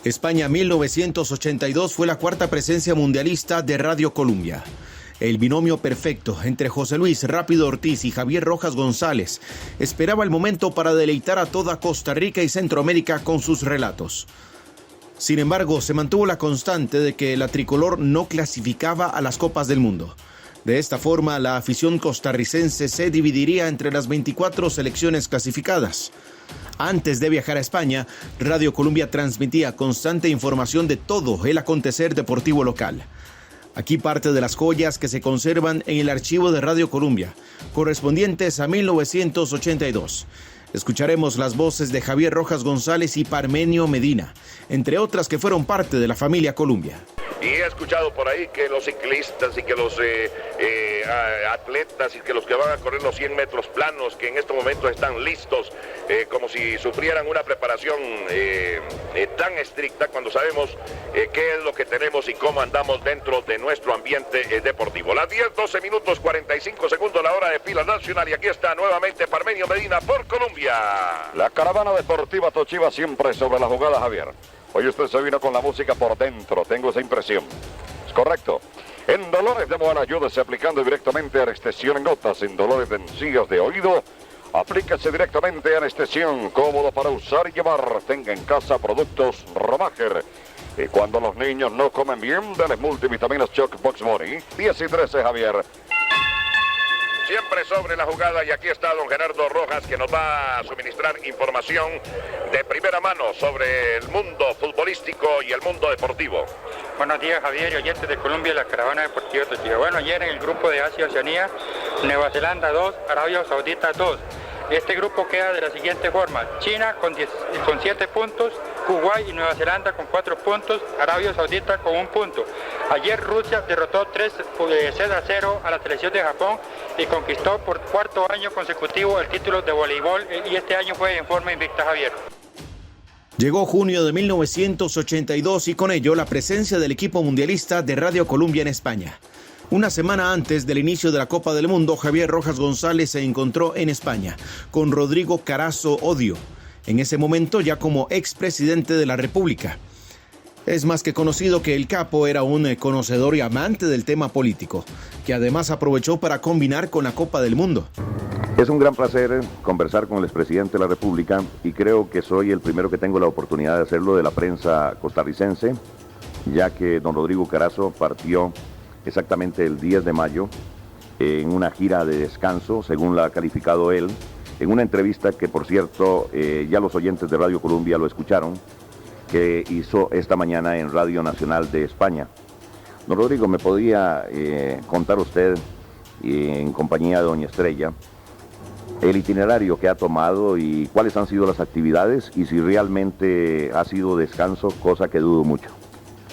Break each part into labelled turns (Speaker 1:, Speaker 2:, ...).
Speaker 1: España 1982 fue la cuarta presencia mundialista de Radio Colombia. El binomio perfecto entre José Luis Rápido Ortiz y Javier Rojas González esperaba el momento para deleitar a toda Costa Rica y Centroamérica con sus relatos. Sin embargo, se mantuvo la constante de que la tricolor no clasificaba a las Copas del Mundo. De esta forma, la afición costarricense se dividiría entre las 24 selecciones clasificadas. Antes de viajar a España, Radio Colombia transmitía constante información de todo el acontecer deportivo local. Aquí parte de las joyas que se conservan en el archivo de Radio Colombia, correspondientes a 1982. Escucharemos las voces de Javier Rojas González y Parmenio Medina, entre otras que fueron parte de la familia Colombia.
Speaker 2: Y he escuchado por ahí que los ciclistas y que los atletas y que los que van a correr los 100 metros planos, que en estos momentos están listos, como si sufrieran una preparación tan estricta, cuando sabemos qué es lo que tenemos y cómo andamos dentro de nuestro ambiente deportivo. Las 10, 12 minutos, 45 segundos, la hora de fila nacional, y aquí está nuevamente Parmenio Medina por Colombia.
Speaker 3: La caravana deportiva Toshiba siempre sobre la jugada, Javier. Hoy usted se vino con la música por dentro, tengo esa impresión. Es correcto. En dolores de muela, ayúdese aplicando directamente anestesión en gotas. En dolores de encías de oído, aplíquese directamente anestesión, cómodo para usar y llevar. Tenga en casa productos Romager. Y cuando los niños no comen bien, denles multivitaminas Choc Box Money. 10 y 13, Javier.
Speaker 2: Siempre sobre la jugada, y aquí está don Gerardo Rojas, que nos va a suministrar información de primera mano sobre el mundo futbolístico y el mundo deportivo.
Speaker 4: Buenos días, Javier y oyentes de Colombia y la caravana deportiva Toshiba. Bueno, ayer en el grupo de Asia-Oceanía, Nueva Zelanda 2, Arabia Saudita 2. Este grupo queda de la siguiente forma: China con 7 puntos, Uruguay y Nueva Zelanda con 4 puntos, Arabia Saudita con 1 punto. Ayer Rusia derrotó 3-0 a la selección de Japón y conquistó por cuarto año consecutivo el título de voleibol, y este año fue en forma invicta, Javier.
Speaker 1: Llegó junio de 1982 y con ello la presencia del equipo mundialista de Radio Colombia en España. Una semana antes del inicio de la Copa del Mundo, Javier Rojas González se encontró en España con Rodrigo Carazo Odio, en ese momento ya como expresidente de la República. Es más que conocido que el capo era un conocedor y amante del tema político, que además aprovechó para combinar con la Copa del Mundo.
Speaker 5: Es un gran placer conversar con el expresidente de la República, y creo que soy el primero que tengo la oportunidad de hacerlo de la prensa costarricense, ya que don Rodrigo Carazo partió exactamente el 10 de mayo en una gira de descanso, según la ha calificado él, en una entrevista que, por cierto, ya los oyentes de Radio Colombia lo escucharon, que hizo esta mañana en Radio Nacional de España. Don Rodrigo, ¿me podría contar usted, en compañía de doña Estrella, el itinerario que ha tomado y cuáles han sido las actividades, y si realmente ha sido descanso, cosa que dudo mucho?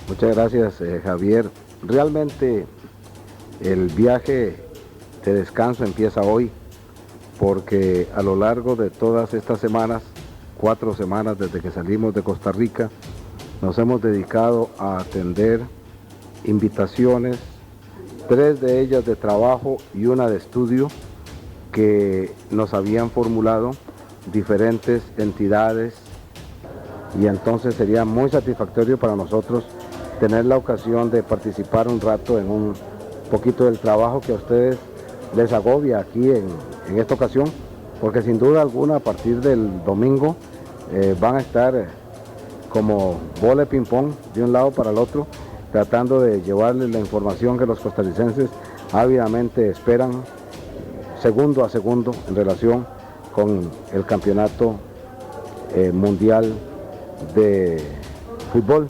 Speaker 6: Muchas gracias, Javier. Realmente el viaje de descanso empieza hoy, porque a lo largo de todas estas semanas, 4 semanas desde que salimos de Costa Rica, nos hemos dedicado a atender invitaciones, 3 de ellas de trabajo y una de estudio, que nos habían formulado diferentes entidades, y entonces sería muy satisfactorio para nosotros tener la ocasión de participar un rato en un poquito del trabajo que a ustedes les agobia aquí en esta ocasión, porque sin duda alguna a partir del domingo van a estar como bola de ping-pong de un lado para el otro, tratando de llevarles la información que los costarricenses ávidamente esperan, segundo a segundo, en relación con el campeonato mundial de fútbol,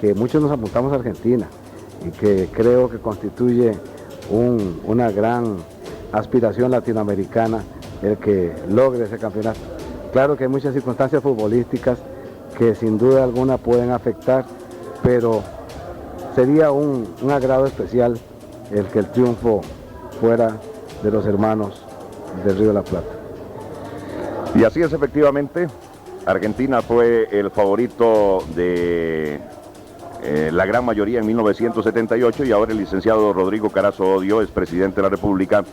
Speaker 6: que muchos nos apuntamos a Argentina y que creo que constituye una gran aspiración latinoamericana el que logre ese campeonato. Claro que hay muchas circunstancias futbolísticas que sin duda alguna pueden afectar, pero sería un agrado especial el que el triunfo fuera de los hermanos del Río de la Plata.
Speaker 5: Y así es, efectivamente. Argentina fue el favorito de la gran mayoría en 1978, y ahora el licenciado Rodrigo Carazo Odio, expresidente de la República,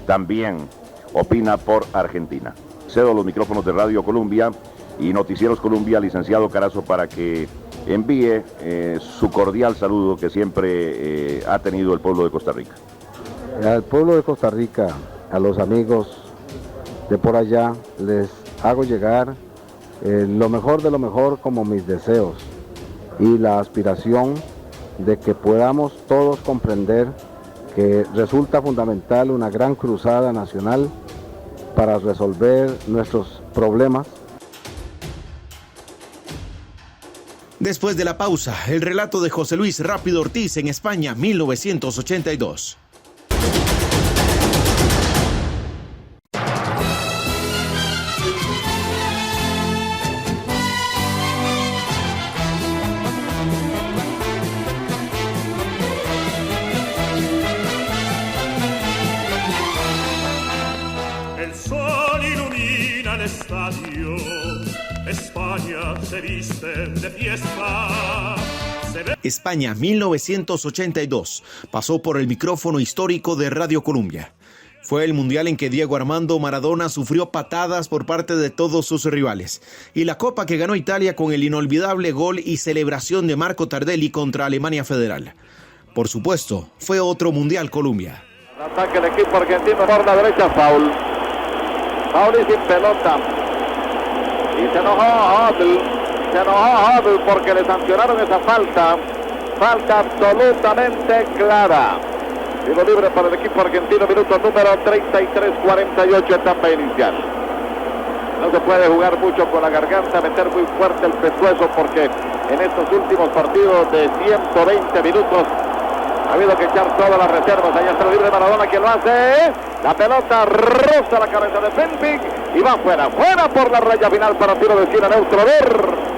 Speaker 5: también opina por Argentina. Cedo los micrófonos de Radio Colombia y Noticieros Colombia, licenciado Carazo, para que envíe su cordial saludo que siempre ha tenido el pueblo de Costa Rica.
Speaker 6: Al pueblo de Costa Rica, a los amigos de por allá, les hago llegar lo mejor de lo mejor como mis deseos y la aspiración de que podamos todos comprender que resulta fundamental una gran cruzada nacional para resolver nuestros problemas.
Speaker 1: Después de la pausa, el relato de José Luis Rápido Ortiz en España, 1982.
Speaker 7: El sol ilumina el estadio, España se viste de fiesta.
Speaker 1: España 1982 pasó por el micrófono histórico de Radio Colombia. Fue el mundial en que Diego Armando Maradona sufrió patadas por parte de todos sus rivales, y la copa que ganó Italia con el inolvidable gol y celebración de Marco Tardelli contra Alemania Federal. Por supuesto, fue otro mundial Colombia.
Speaker 3: Ataque el equipo argentino por la derecha, foul y sin pelota. Y se enojó Adel porque le sancionaron esa falta absolutamente clara. Tiro libre para el equipo argentino, minuto número 33-48, etapa inicial. No se puede jugar mucho con la garganta, meter muy fuerte el pescuezo, porque en estos últimos partidos de 120 minutos ha habido que echar todas las reservas. Allá está el libre Maradona, quien lo hace. La pelota roza la cabeza de Benfic y va fuera por la raya final para tiro de esquina neutro.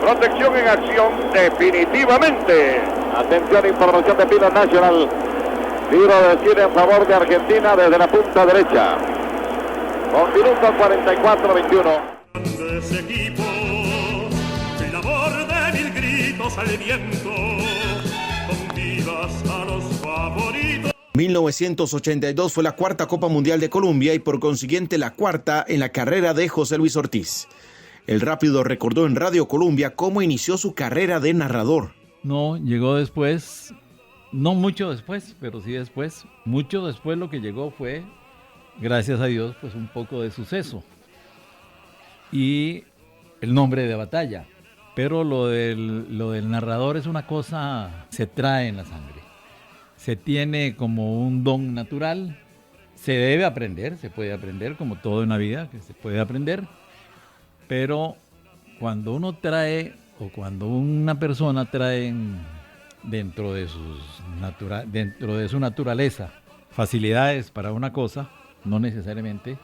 Speaker 3: Protección en acción definitivamente. Atención, información de Pino Nacional. Tiro de esquina en favor de Argentina desde la punta derecha. Con minuto 44-21.
Speaker 7: Ese equipo, el amor de mil gritos al viento, con vivas a los favoritos.
Speaker 1: 1982 fue la cuarta Copa Mundial de Colombia y por consiguiente la cuarta en la carrera de José Luis Ortiz. El Rápido recordó en Radio Colombia cómo inició su carrera de narrador.
Speaker 8: No, llegó después, no mucho después, pero sí después. Mucho después lo que llegó fue, gracias a Dios, pues un poco de suceso. Y el nombre de batalla. Pero lo del narrador es una cosa, se trae en la sangre. Se tiene como un don natural, se debe aprender, se puede aprender como todo en la vida, que se puede aprender, pero cuando uno trae o cuando una persona trae dentro de su naturaleza facilidades para una cosa, no necesariamente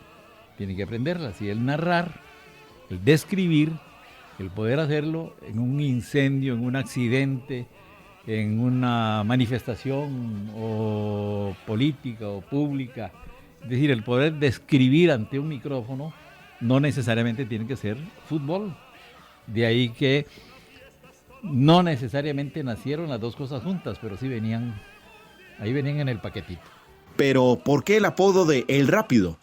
Speaker 8: tiene que aprenderlas. Y el narrar, el describir, el poder hacerlo en un incendio, en un accidente, en una manifestación o política o pública, es decir, el poder describir ante un micrófono no necesariamente tiene que ser fútbol. De ahí que no necesariamente nacieron las dos cosas juntas, pero sí venían en el paquetito.
Speaker 1: Pero, ¿por qué el apodo de El Rápido?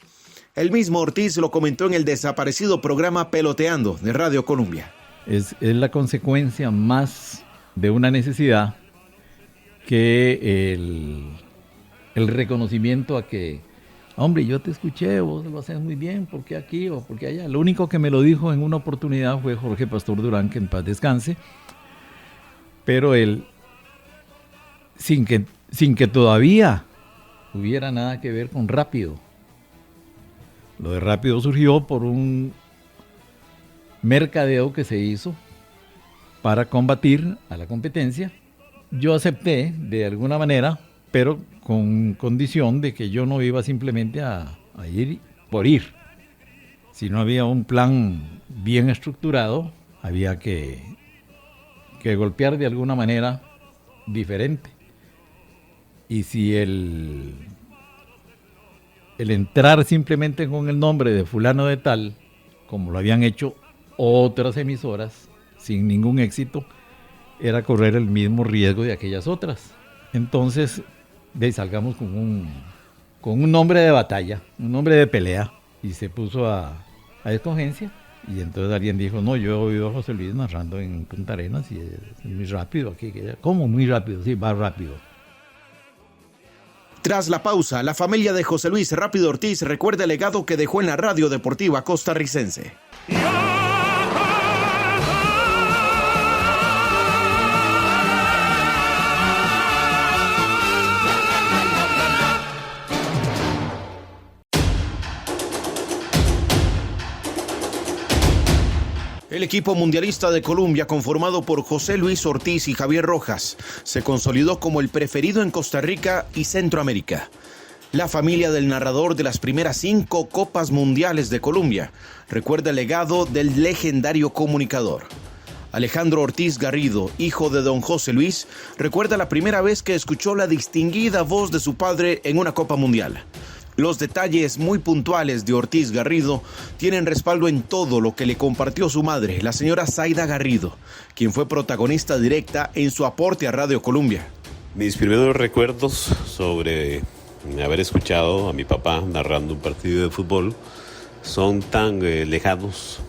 Speaker 1: El mismo Ortiz lo comentó en el desaparecido programa Peloteando de Radio Colombia.
Speaker 8: Es la consecuencia más de una necesidad que el reconocimiento a que, hombre, yo te escuché, vos lo haces muy bien, ¿por qué aquí o por qué allá? Lo único que me lo dijo en una oportunidad fue Jorge Pastor Durán, que en paz descanse, pero él, sin que todavía hubiera nada que ver con Rápido. Lo de Rápido surgió por un mercadeo que se hizo para combatir a la competencia. Yo acepté de alguna manera, pero con condición de que yo no iba simplemente a ir por ir. Si no había un plan bien estructurado, había que golpear de alguna manera diferente. Y si el entrar simplemente con el nombre de fulano de tal, como lo habían hecho otras emisoras, sin ningún éxito, era correr el mismo riesgo de aquellas otras. Entonces, salgamos con un nombre de batalla, un nombre de pelea, y se puso a escogencia, Y entonces alguien dijo, no, yo he oído a José Luis narrando en Punta Arenas y es muy rápido aquí. ¿Cómo muy rápido? Sí, va rápido.
Speaker 1: Tras la pausa, la familia de José Luis Rápido Ortiz recuerda el legado que dejó en la radio deportiva costarricense. El equipo mundialista de Colombia, conformado por José Luis Ortiz y Javier Rojas, se consolidó como el preferido en Costa Rica y Centroamérica. La familia del narrador de las primeras 5 Copas Mundiales de Colombia recuerda el legado del legendario comunicador. Alejandro Ortiz Garrido, hijo de don José Luis, recuerda la primera vez que escuchó la distinguida voz de su padre en una Copa Mundial. Los detalles muy puntuales de Ortiz Garrido tienen respaldo en todo lo que le compartió su madre, la señora Zaida Garrido, quien fue protagonista directa en su aporte a Radio Colombia.
Speaker 9: Mis primeros recuerdos sobre haber escuchado a mi papá narrando un partido de fútbol son tan lejanos,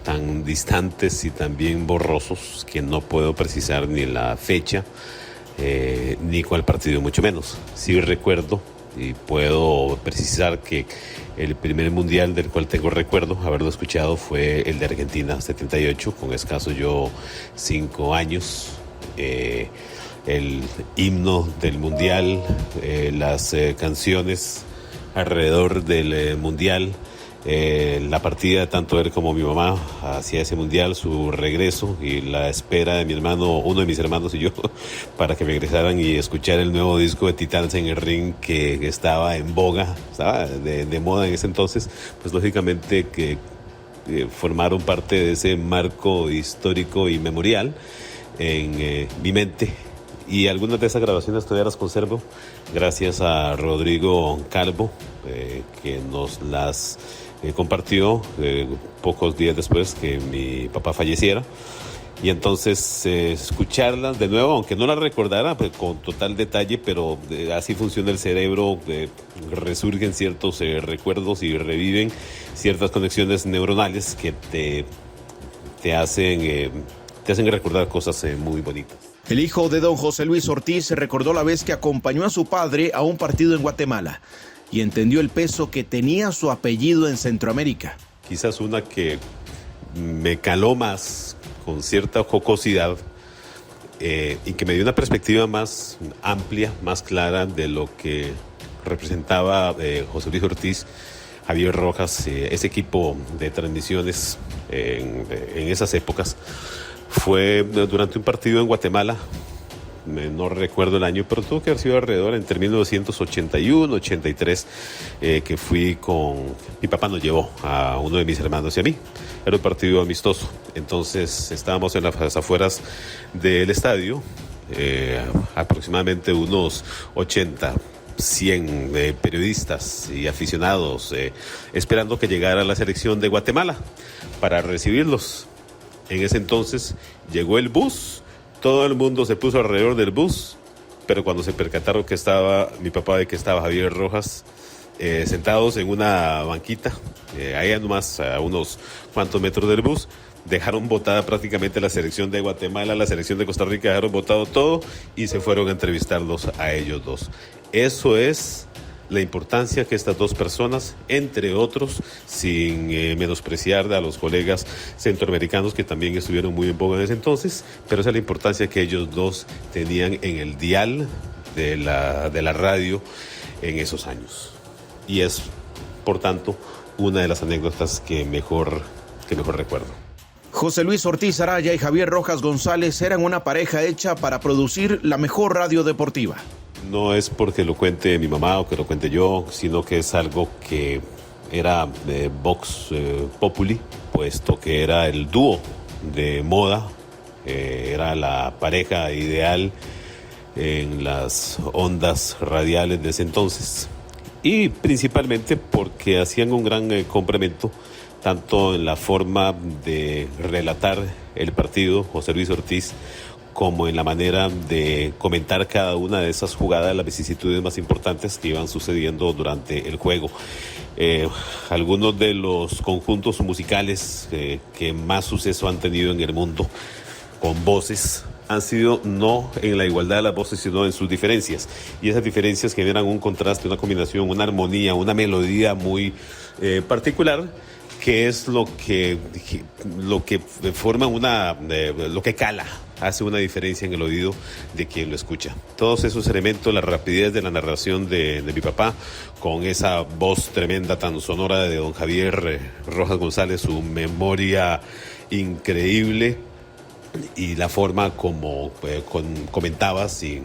Speaker 9: tan distantes y también borrosos que no puedo precisar ni la fecha ni cuál partido, mucho menos. Sí recuerdo y puedo precisar que el primer mundial del cual tengo recuerdo haberlo escuchado fue el de Argentina 78, con escaso yo 5 años. El himno del mundial, las canciones alrededor del mundial, la partida tanto él como mi mamá hacia ese mundial, su regreso y la espera de mi hermano, uno de mis hermanos y yo, para que regresaran y escuchar el nuevo disco de Titanes en el Ring que estaba en boga, estaba de moda en ese entonces. Pues lógicamente que formaron parte de ese marco histórico y memorial en mi mente. Y algunas de esas grabaciones todavía las conservo gracias a Rodrigo Calvo, que nos las compartió pocos días después que mi papá falleciera. Y entonces escucharlas de nuevo, aunque no las recordara pues, con total detalle, pero así funciona el cerebro, resurgen ciertos recuerdos y reviven ciertas conexiones neuronales que te hacen recordar cosas muy bonitas.
Speaker 1: El hijo de don José Luis Ortiz recordó la vez que acompañó a su padre a un partido en Guatemala y entendió el peso que tenía su apellido en Centroamérica.
Speaker 9: Quizás una que me caló más, con cierta jocosidad, y que me dio una perspectiva más amplia, más clara de lo que representaba José Luis Ortiz, Javier Rojas, ese equipo de transmisiones en esas épocas. Fue durante un partido en Guatemala, no recuerdo el año, pero tuvo que haber sido alrededor entre 1981, 83, que fui con... Mi papá nos llevó a uno de mis hermanos y a mí. Era un partido amistoso. Entonces estábamos en las afueras del estadio, aproximadamente unos 80, 100 periodistas y aficionados esperando que llegara la selección de Guatemala para recibirlos. En ese entonces llegó el bus, todo el mundo se puso alrededor del bus, pero cuando se percataron que estaba mi papá y que estaba Javier Rojas sentados en una banquita, ahí nomás a unos cuantos metros del bus, dejaron botada prácticamente la selección de Guatemala, la selección de Costa Rica, dejaron botado todo y se fueron a entrevistarlos a ellos dos. Eso es la importancia que estas dos personas, entre otros, sin menospreciar a los colegas centroamericanos que también estuvieron muy en boga en ese entonces, pero esa es la importancia que ellos dos tenían en el dial de la radio en esos años. Y es, por tanto, una de las anécdotas que mejor recuerdo.
Speaker 1: José Luis Ortiz Araya y Javier Rojas González eran una pareja hecha para producir la mejor radio deportiva.
Speaker 9: No es porque lo cuente mi mamá o que lo cuente yo, sino que es algo que era de Vox Populi, puesto que era el dúo de moda, era la pareja ideal en las ondas radiales de ese entonces. Y principalmente porque hacían un gran complemento, tanto en la forma de relatar el partido, José Luis Ortiz, como en la manera de comentar cada una de esas jugadas, las vicisitudes más importantes que iban sucediendo durante el juego. algunos de los conjuntos musicales que más suceso han tenido en el mundo con voces han sido no en la igualdad de las voces, sino en sus diferencias. Y esas diferencias generan un contraste, una combinación, una armonía, una melodía muy particular, que es lo que forma lo que cala, hace una diferencia en el oído de quien lo escucha. Todos esos elementos, la rapidez de la narración de mi papá, con esa voz tremenda, tan sonora de don Javier Rojas González, su memoria increíble, y la forma como comentaba, sin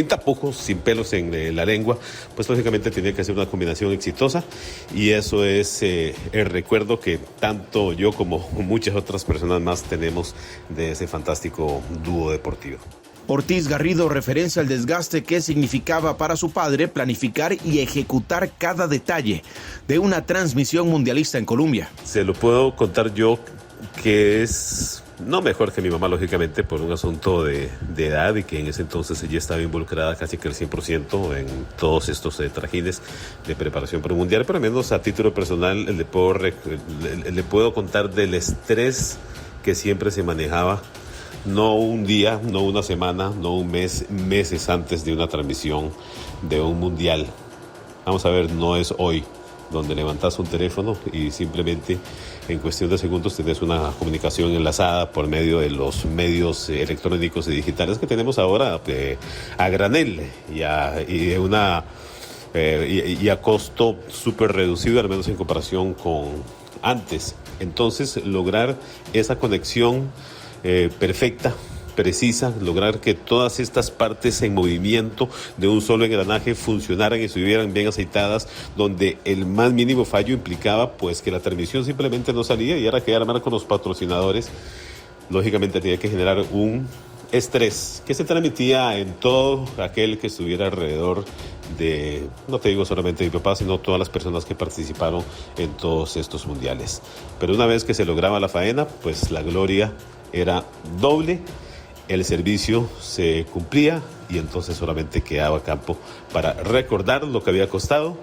Speaker 9: tapujos, sin pelos en la lengua, pues lógicamente tenía que ser una combinación exitosa, y eso es el recuerdo que tanto yo como muchas otras personas más tenemos de ese fantástico dúo deportivo.
Speaker 1: Ortiz Garrido referencia al desgaste que significaba para su padre planificar y ejecutar cada detalle de una transmisión mundialista en Colombia.
Speaker 9: Se lo puedo contar yo, que es no mejor que mi mamá, lógicamente, por un asunto de edad, y que en ese entonces ella estaba involucrada casi que el 100% en todos estos trajines de preparación para un mundial, pero al menos a título personal le puedo contar del estrés que siempre se manejaba, no un día, no una semana, no un mes, meses antes de una transmisión de un mundial. Vamos a ver, no es hoy donde levantas un teléfono y simplemente en cuestión de segundos tenés una comunicación enlazada por medio de los medios electrónicos y digitales que tenemos ahora a granel y a costo súper reducido, al menos en comparación con antes. Entonces, lograr esa conexión perfecta, precisa, lograr que todas estas partes en movimiento de un solo engranaje funcionaran y estuvieran bien aceitadas, donde el más mínimo fallo implicaba pues que la transmisión simplemente no salía, y ahora que armar con los patrocinadores, lógicamente tenía que generar un estrés que se transmitía en todo aquel que estuviera alrededor de, no te digo solamente mi papá, sino todas las personas que participaron en todos estos mundiales. Pero una vez que se lograba la faena, pues la gloria era doble, el servicio se cumplía, y entonces solamente quedaba campo para recordar lo que había costado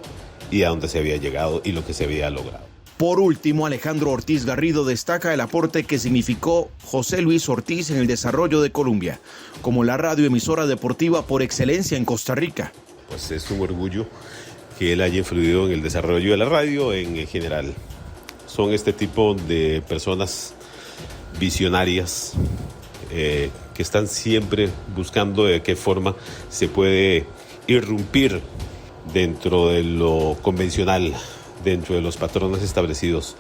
Speaker 9: y a dónde se había llegado y lo que se había logrado.
Speaker 1: Por último, Alejandro Ortiz Garrido destaca el aporte que significó José Luis Ortiz en el desarrollo de Colombia, como la radioemisora deportiva por excelencia en Costa Rica.
Speaker 9: Pues es un orgullo que él haya influido en el desarrollo de la radio en general. Son este tipo de personas visionarias, que están siempre buscando de qué forma se puede irrumpir dentro de lo convencional, dentro de los patrones establecidos.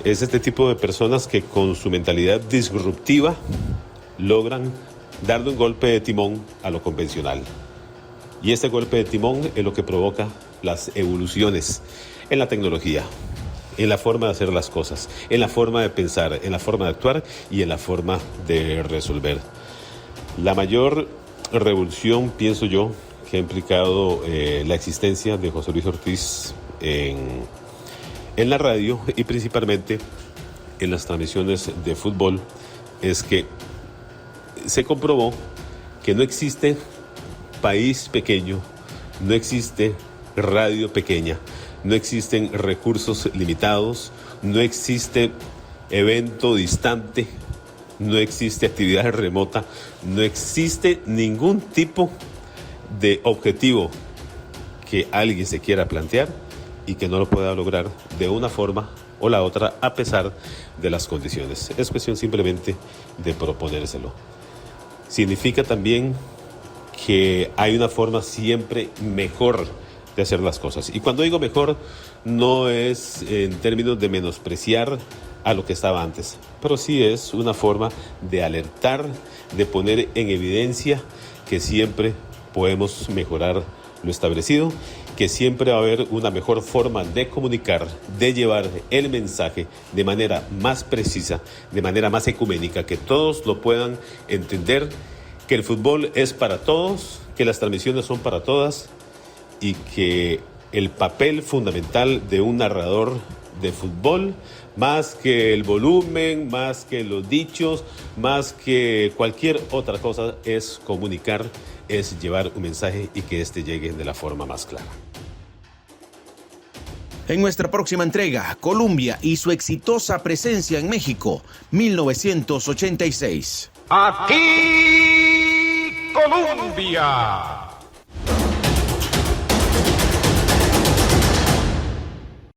Speaker 9: Es este tipo de personas que con su mentalidad disruptiva logran darle un golpe de timón a lo convencional. Y este golpe de timón es lo que provoca las evoluciones en la tecnología, en la forma de hacer las cosas, en la forma de pensar, en la forma de actuar y en la forma de resolver. La mayor revolución, pienso yo, que ha implicado la existencia de José Luis Ortiz en la radio y principalmente en las transmisiones de fútbol, es que se comprobó que no existe país pequeño, no existe radio pequeña, no existen recursos limitados, no existe evento distante, no existe actividad remota, no existe ningún tipo de objetivo que alguien se quiera plantear y que no lo pueda lograr de una forma o la otra a pesar de las condiciones. Es cuestión simplemente de proponérselo. Significa también que hay una forma siempre mejor de hacer las cosas. Y cuando digo mejor, no es en términos de menospreciar a lo que estaba antes, pero sí es una forma de alertar, de poner en evidencia que siempre podemos mejorar lo establecido, que siempre va a haber una mejor forma de comunicar, de llevar el mensaje de manera más precisa, de manera más ecuménica, que todos lo puedan entender, que el fútbol es para todos, que las transmisiones son para todas, y que el papel fundamental de un narrador de fútbol, más que el volumen, más que los dichos, más que cualquier otra cosa, es comunicar, es llevar un mensaje y que éste llegue de la forma más clara.
Speaker 1: En nuestra próxima entrega, Colombia y su exitosa presencia en México, 1986.
Speaker 10: ¡A ti, Colombia!